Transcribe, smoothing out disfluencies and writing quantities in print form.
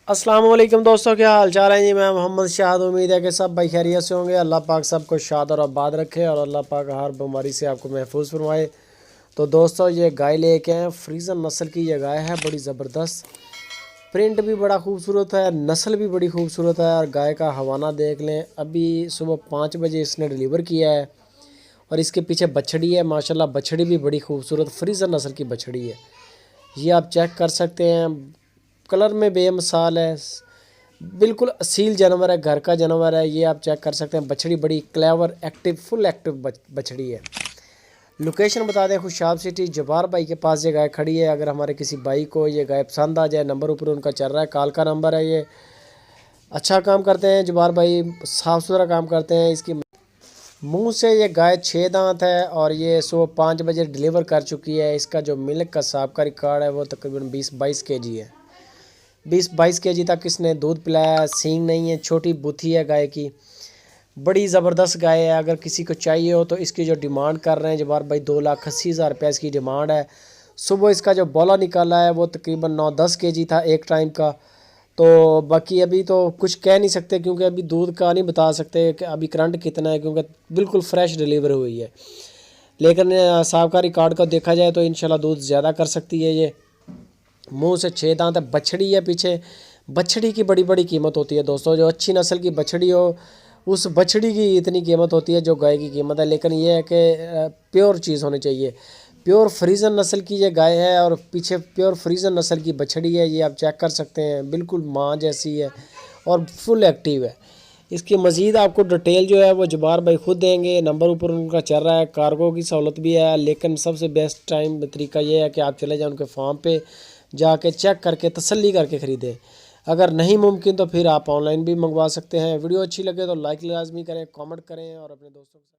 अस्सलाम वालेकुम दोस्तों, क्या हाल चाल है जी। मैं मोहम्मद शाद। उम्मीद है कि सब भाई खैरियत से होंगे। अल्लाह पाक सबको शाद और आबाद रखे और अल्लाह पाक हर बीमारी से आपको महफूज फरमाए। तो दोस्तों, ये गाय लेके आए, फ्रीजन नस्ल की ये गाय है, बड़ी ज़बरदस्त। प्रिंट भी बड़ा खूबसूरत है, नस्ल भी बड़ी खूबसूरत है। और गाय का हवाना देख लें, अभी सुबह 5 बजे इसने डिलीवर किया है। और इसके पीछे बछड़ी है, माशाल्लाह बछड़ी भी बड़ी खूबसूरत फ्रीजन नस्ल की बछड़ी है। ये आप चेक कर सकते हैं, कलर में बेमिसाल है, बिल्कुल असील जानवर है, घर का जानवर है। ये आप चेक कर सकते हैं, बछड़ी बड़ी क्लेवर एक्टिव फुल एक्टिव बछड़ी है। लोकेशन बता दें, खुशाब सिटी जबार भाई के पास ये गाय खड़ी है। अगर हमारे किसी भाई को ये गाय पसंद आ जाए, नंबर ऊपर उनका चल रहा है, कॉल का नंबर है। ये अच्छा काम करते हैं जबार भाई, साफ़ सुथरा काम करते हैं। इसकी मुंह से ये गाय 6 दांत है और ये सुबह 5 बजे डिलीवर कर चुकी है। इसका जो मिल्क का साहब का रिकॉर्ड है वो तकरीबन 20-22 kg है। 20-22 kg तक इसने दूध पिलाया। सींग नहीं है, छोटी बूथी है गाय की, बड़ी ज़बरदस्त गाय है। अगर किसी को चाहिए हो तो इसकी जो डिमांड कर रहे हैं जबार भाई, 2,80,000 रुपये इसकी डिमांड है। सुबह इसका जो बोला निकाला है वो तकरीबन 9-10 kg था एक टाइम का। तो बाकी अभी तो कुछ कह नहीं सकते, क्योंकि अभी दूध का नहीं बता सकते कि अभी करंट कितना है, क्योंकि बिल्कुल फ्रेश डिलीवर हुई है। लेकिन साहब का रिकॉर्ड को देखा जाए तो इंशाल्लाह दूध ज़्यादा कर सकती है। ये मुंह से 6 दांत है, बछड़ी है पीछे। बछड़ी की बड़ी बड़ी कीमत होती है दोस्तों। जो अच्छी नस्ल की बछड़ी हो, उस बछड़ी की इतनी कीमत होती है जो गाय की कीमत है। लेकिन ये है कि प्योर चीज़ होनी चाहिए। प्योर फ्रीजन नस्ल की ये गाय है और पीछे प्योर फ्रीजन नस्ल की बछड़ी है। ये आप चेक कर सकते हैं, बिल्कुल माँ जैसी है और फुल एक्टिव है। इसकी मज़ीद आपको डिटेल जो है वो जबार भाई खुद देंगे, नंबर ऊपर उनका चल रहा है। कार्गो की सहूलत भी है, लेकिन सबसे बेस्ट टाइम तरीका ये है कि आप चले जाएँ उनके फार्म पे, जाके चेक करके तसल्ली करके ख़रीदें। अगर नहीं मुमकिन तो फिर आप ऑनलाइन भी मंगवा सकते हैं। वीडियो अच्छी लगे तो लाइक लाजमी करें, कमेंट करें और अपने दोस्तों के साथ